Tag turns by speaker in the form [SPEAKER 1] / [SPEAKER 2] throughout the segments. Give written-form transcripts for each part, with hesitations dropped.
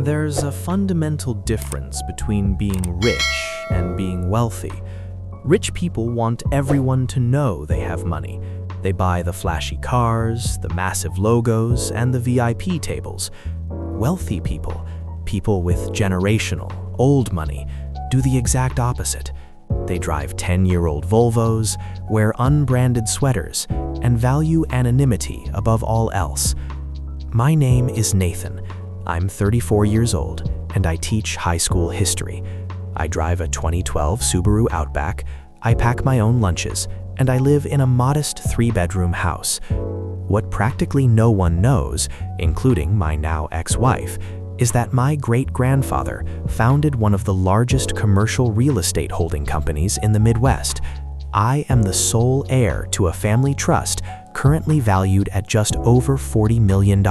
[SPEAKER 1] There's a fundamental difference between being rich and being wealthy. Rich people want everyone to know they have money. They buy the flashy cars, the massive logos, and the VIP tables. Wealthy people, people with generational, old money, do the exact opposite. They drive 10-year-old Volvos, wear unbranded sweaters, and value anonymity above all else. My name is Nathan. I'm 34 years old, and I teach high school history. I drive a 2012 Subaru Outback, I pack my own lunches, and I live in a modest 3-bedroom house. What practically no one knows, including my now ex-wife, is that my great-grandfather founded one of the largest commercial real estate holding companies in the Midwest. I am the sole heir to a family trust currently valued at just over $40 million.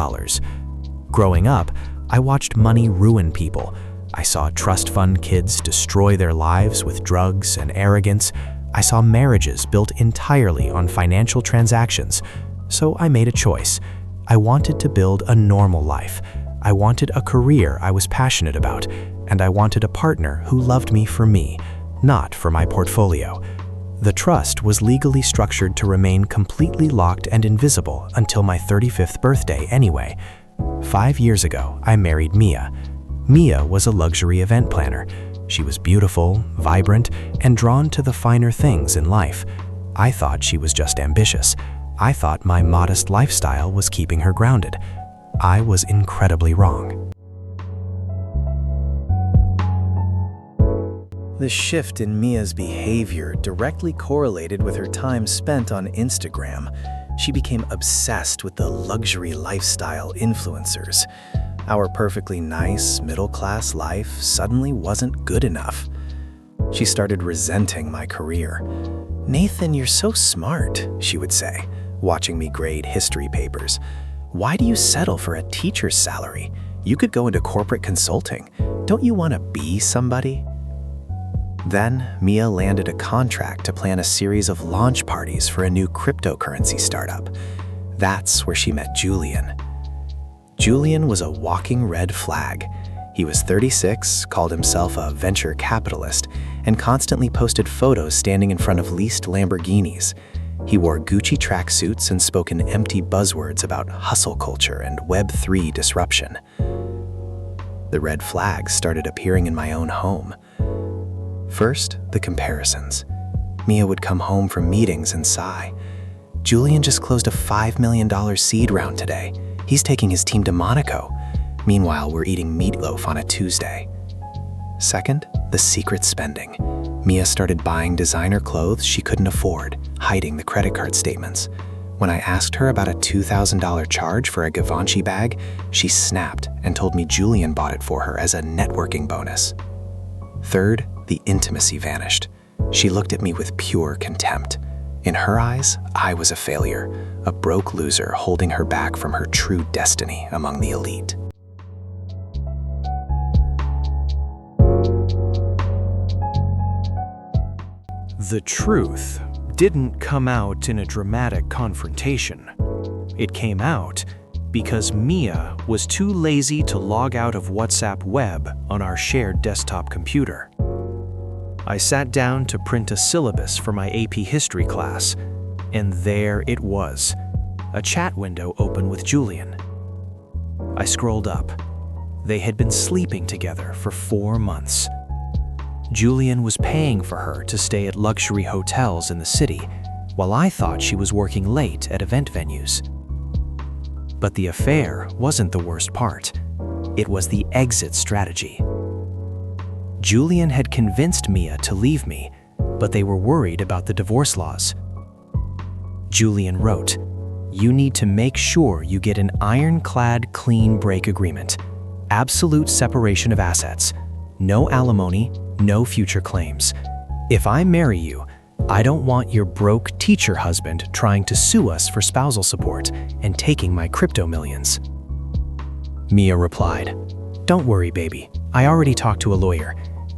[SPEAKER 1] Growing up, I watched money ruin people. I saw trust fund kids destroy their lives with drugs and arrogance. I saw marriages built entirely on financial transactions. So I made a choice. I wanted to build a normal life. I wanted a career I was passionate about, and I wanted a partner who loved me for me, not for my portfolio. The trust was legally structured to remain completely locked and invisible until my 35th birthday anyway. 5 years ago, I married Mia. Mia was a luxury event planner. She was beautiful, vibrant, and drawn to the finer things in life. I thought she was just ambitious. I thought my modest lifestyle was keeping her grounded. I was incredibly wrong.
[SPEAKER 2] The shift in Mia's behavior directly correlated with her time spent on Instagram. She became obsessed with the luxury lifestyle influencers. Our perfectly nice, middle-class life suddenly wasn't good enough. She started resenting my career. "Nathan, you're so smart," she would say, watching me grade history papers. "Why do you settle for a teacher's salary? You could go into corporate consulting. Don't you want to be somebody?" Then, Mia landed a contract to plan a series of launch parties for a new cryptocurrency startup. That's where she met Julian. Julian was a walking red flag. He was 36, called himself a venture capitalist, and constantly posted photos standing in front of leased Lamborghinis. He wore Gucci tracksuits and spoke in empty buzzwords about hustle culture and Web3 disruption. The red flags started appearing in my own home. First, the comparisons. Mia would come home from meetings and sigh. "Julian just closed a $5 million seed round today. He's taking his team to Monaco. Meanwhile, we're eating meatloaf on a Tuesday." Second, the secret spending. Mia started buying designer clothes she couldn't afford, hiding the credit card statements. When I asked her about a $2,000 charge for a Givenchy bag, she snapped and told me Julian bought it for her as a networking bonus. Third, the intimacy vanished. She looked at me with pure contempt. In her eyes, I was a failure, a broke loser holding her back from her true destiny among the elite.
[SPEAKER 1] The truth didn't come out in a dramatic confrontation. It came out because Mia was too lazy to log out of WhatsApp web on our shared desktop computer. I sat down to print a syllabus for my AP history class, and there it was, a chat window open with Julian. I scrolled up. They had been sleeping together for 4 months. Julian was paying for her to stay at luxury hotels in the city, while I thought she was working late at event venues. But the affair wasn't the worst part. It was the exit strategy. Julian had convinced Mia to leave me, but they were worried about the divorce laws. Julian wrote, "You need to make sure you get an ironclad clean break agreement. Absolute separation of assets. No alimony, no future claims. If I marry you, I don't want your broke teacher husband trying to sue us for spousal support and taking my crypto millions." Mia replied, "Don't worry, baby. I already talked to a lawyer.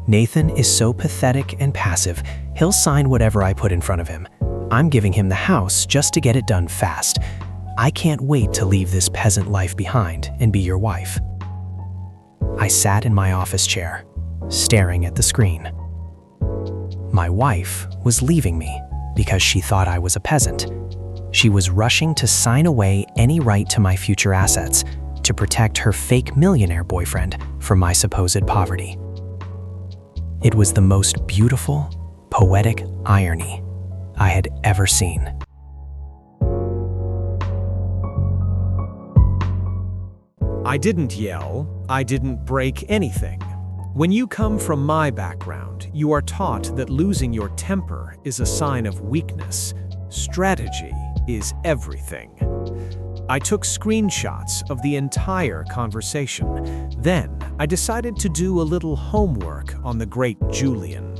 [SPEAKER 1] Nathan is so pathetic and passive, he'll sign whatever I put in front of him. I'm giving him the house just to get it done fast. I can't wait to leave this peasant life behind and be your wife."
[SPEAKER 2] I sat in my office chair, staring at the screen. My wife was leaving me because she thought I was a peasant. She was rushing to sign away any right to my future assets to protect her fake millionaire boyfriend from my supposed poverty. It was the most beautiful, poetic irony I had ever seen.
[SPEAKER 3] I didn't yell, I didn't break anything. When you come from my background, you are taught that losing your temper is a sign of weakness. Strategy is everything. I took screenshots of the entire conversation. Then, I decided to do a little homework on the great Julian.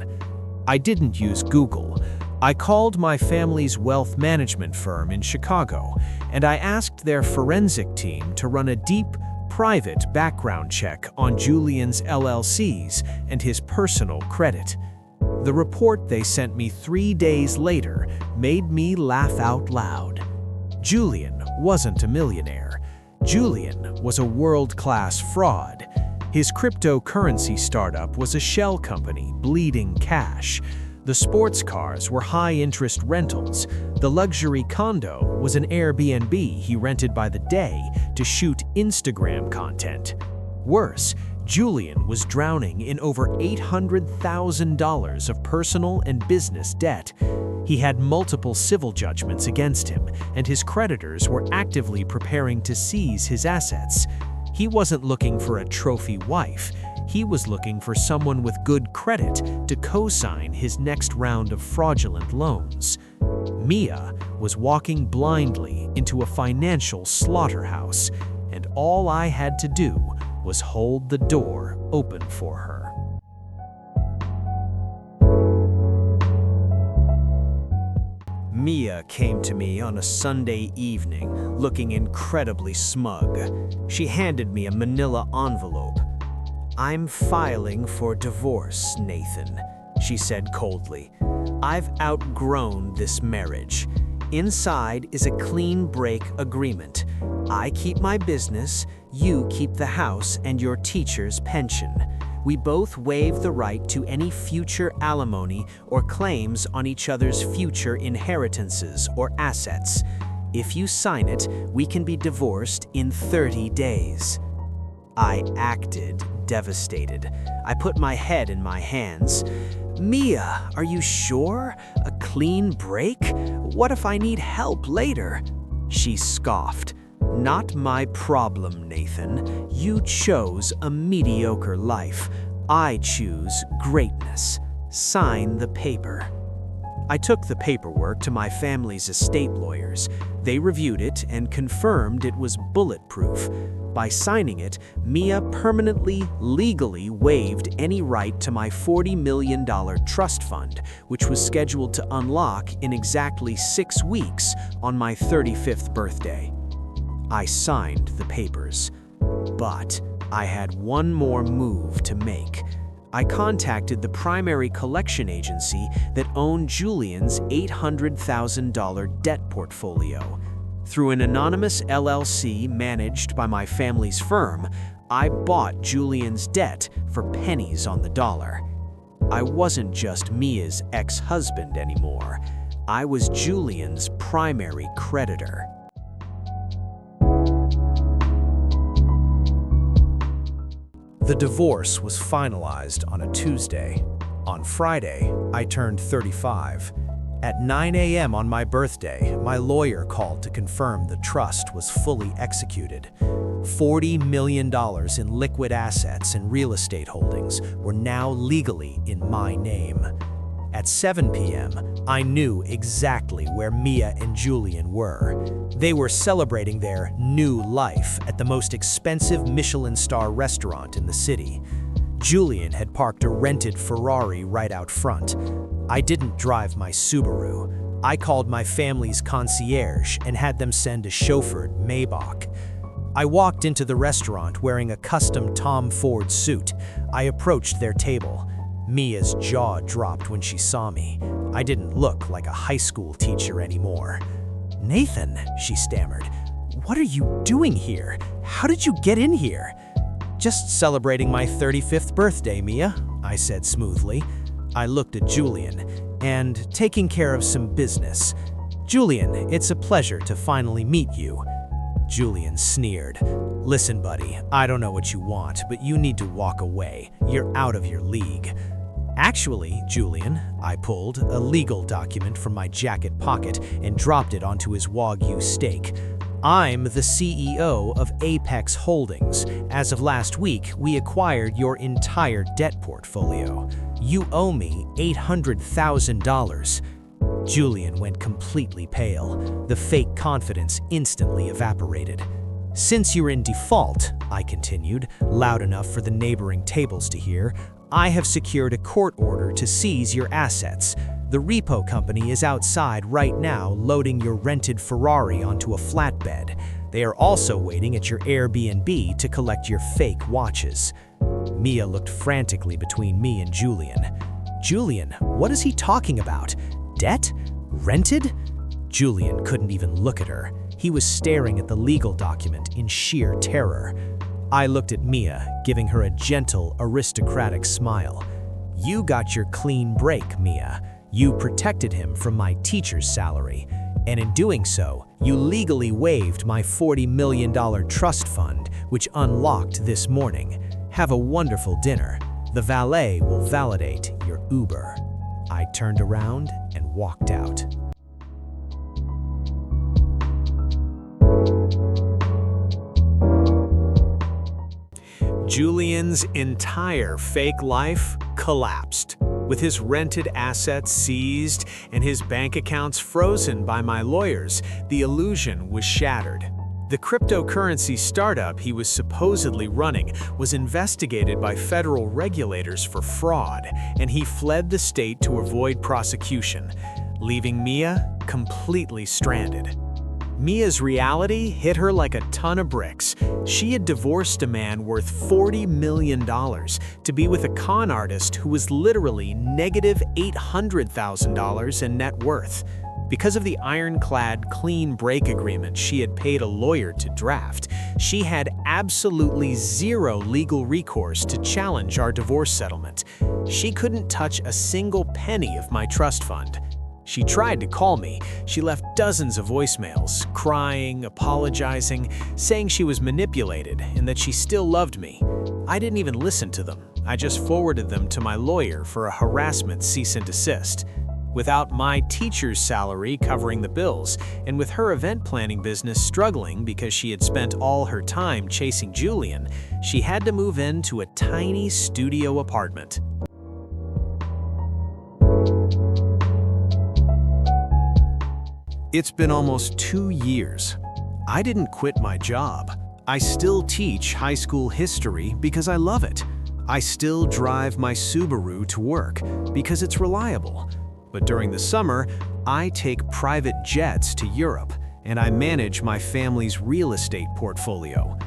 [SPEAKER 3] I didn't use Google. I called my family's wealth management firm in Chicago, and I asked their forensic team to run a deep, private background check on Julian's LLCs and his personal credit. The report they sent me 3 days later made me laugh out loud. Julian wasn't a millionaire. Julian was a world-class fraud. His cryptocurrency startup was a shell company bleeding cash. The sports cars were high-interest rentals. The luxury condo was an Airbnb he rented by the day to shoot Instagram content. Worse, Julian was drowning in over $800,000 of personal and business debt. He had multiple civil judgments against him, and his creditors were actively preparing to seize his assets. He wasn't looking for a trophy wife. He was looking for someone with good credit to co-sign his next round of fraudulent loans. Mia was walking blindly into a financial slaughterhouse, and all I had to do was hold the door open for her. Mia came to me on a Sunday evening, looking incredibly smug. She handed me a manila envelope. "I'm filing for divorce, Nathan," she said coldly. "I've outgrown this marriage. Inside is a clean break agreement. I keep my business, you keep the house and your teacher's pension. We both waive the right to any future alimony or claims on each other's future inheritances or assets. If you sign it, we can be divorced in 30 days. I acted devastated. I put my head in my hands. "Mia, are you sure? A clean break? What if I need help later?" She scoffed. "Not my problem, Nathan. You chose a mediocre life. I choose greatness. Sign the paper." I took the paperwork to my family's estate lawyers. They reviewed it and confirmed it was bulletproof. By signing it, Mia permanently, legally waived any right to my $40 million trust fund, which was scheduled to unlock in exactly 6 weeks on my 35th birthday. I signed the papers, but I had one more move to make. I contacted the primary collection agency that owned Julian's $800,000 debt portfolio. Through an anonymous LLC managed by my family's firm, I bought Julian's debt for pennies on the dollar. I wasn't just Mia's ex-husband anymore. I was Julian's primary creditor. The divorce was finalized on a Tuesday. On Friday, I turned 35. At 9 a.m. on my birthday, my lawyer called to confirm the trust was fully executed. $40 million in liquid assets and real estate holdings were now legally in my name. At 7 p.m., I knew exactly where Mia and Julian were. They were celebrating their new life at the most expensive Michelin star restaurant in the city. Julian had parked a rented Ferrari right out front. I didn't drive my Subaru. I called my family's concierge and had them send a chauffeured Maybach. I walked into the restaurant wearing a custom Tom Ford suit. I approached their table. Mia's jaw dropped when she saw me. I didn't look like a high school teacher anymore. "Nathan," she stammered, "what are you doing here? How did you get in here?"
[SPEAKER 1] Just celebrating my 35th birthday, Mia, I said smoothly. I looked at Julian, and taking care of some business. Julian, it's a pleasure to finally meet you. Julian sneered. Listen, buddy, I don't know what you want, but you need to walk away. You're out of your league. Actually, Julian, I pulled a legal document from my jacket pocket and dropped it onto his Wagyu steak. I'm the CEO of Apex Holdings. As of last week, we acquired your entire debt portfolio. You owe me $800,000. Julian went completely pale. The fake confidence instantly evaporated. Since you're in default, I continued, loud enough for the neighboring tables to hear, I have secured a court order to seize your assets. The repo company is outside right now loading your rented Ferrari onto a flatbed. They are also waiting at your Airbnb to collect your fake watches. Mia looked frantically between me and Julian. Julian, what is he talking about? Debt? Rented? Julian couldn't even look at her. He was staring at the legal document in sheer terror. I looked at Mia, giving her a gentle, aristocratic smile. You got your clean break, Mia. You protected him from my teacher's salary. And in doing so, you legally waived my $40 million trust fund, which unlocked this morning. Have a wonderful dinner. The valet will validate your Uber. I turned around and walked out.
[SPEAKER 3] Julian's entire fake life collapsed. With his rented assets seized and his bank accounts frozen by my lawyers, the illusion was shattered. The cryptocurrency startup he was supposedly running was investigated by federal regulators for fraud, and he fled the state to avoid prosecution, leaving Mia completely stranded. Mia's reality hit her like a ton of bricks. She had divorced a man worth $40 million to be with a con artist who was literally negative $800,000 in net worth. Because of the ironclad clean break agreement she had paid a lawyer to draft, she had absolutely zero legal recourse to challenge our divorce settlement. She couldn't touch a single penny of my trust fund. She tried to call me. She left dozens of voicemails, crying, apologizing, saying she was manipulated and that she still loved me. I didn't even listen to them. I just forwarded them to my lawyer for a harassment cease and desist. Without my teacher's salary covering the bills, and with her event planning business struggling because she had spent all her time chasing Julian, she had to move into a tiny studio apartment. It's been almost 2 years. I didn't quit my job. I still teach high school history because I love it. I still drive my Subaru to work because it's reliable. But during the summer, I take private jets to Europe, and I manage my family's real estate portfolio.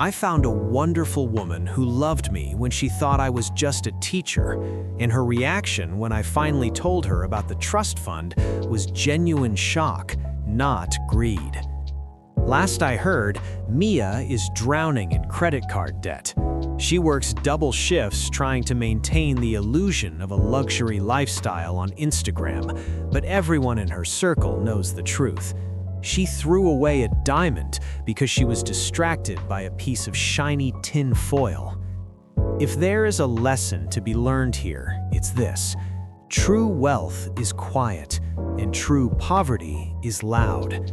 [SPEAKER 3] I found a wonderful woman who loved me when she thought I was just a teacher, and her reaction when I finally told her about the trust fund was genuine shock, not greed. Last I heard, Mia is drowning in credit card debt. She works double shifts trying to maintain the illusion of a luxury lifestyle on Instagram, but everyone in her circle knows the truth. She threw away a diamond because she was distracted by a piece of shiny tin foil. If there is a lesson to be learned here, it's this: true wealth is quiet, and true poverty is loud.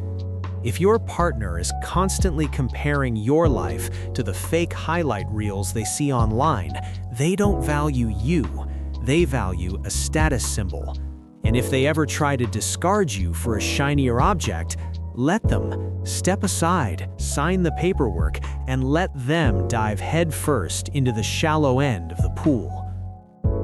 [SPEAKER 3] If your partner is constantly comparing your life to the fake highlight reels they see online, they don't value you. They value a status symbol. And if they ever try to discard you for a shinier object, let them. Step aside, sign the paperwork, and let them dive headfirst into the shallow end of the pool.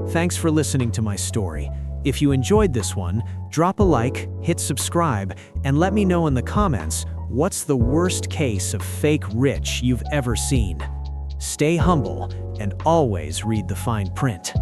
[SPEAKER 3] Thanks for listening to my story. If you enjoyed this one, drop a like, hit subscribe, and let me know in the comments what's the worst case of fake rich you've ever seen. Stay humble and always read the fine print.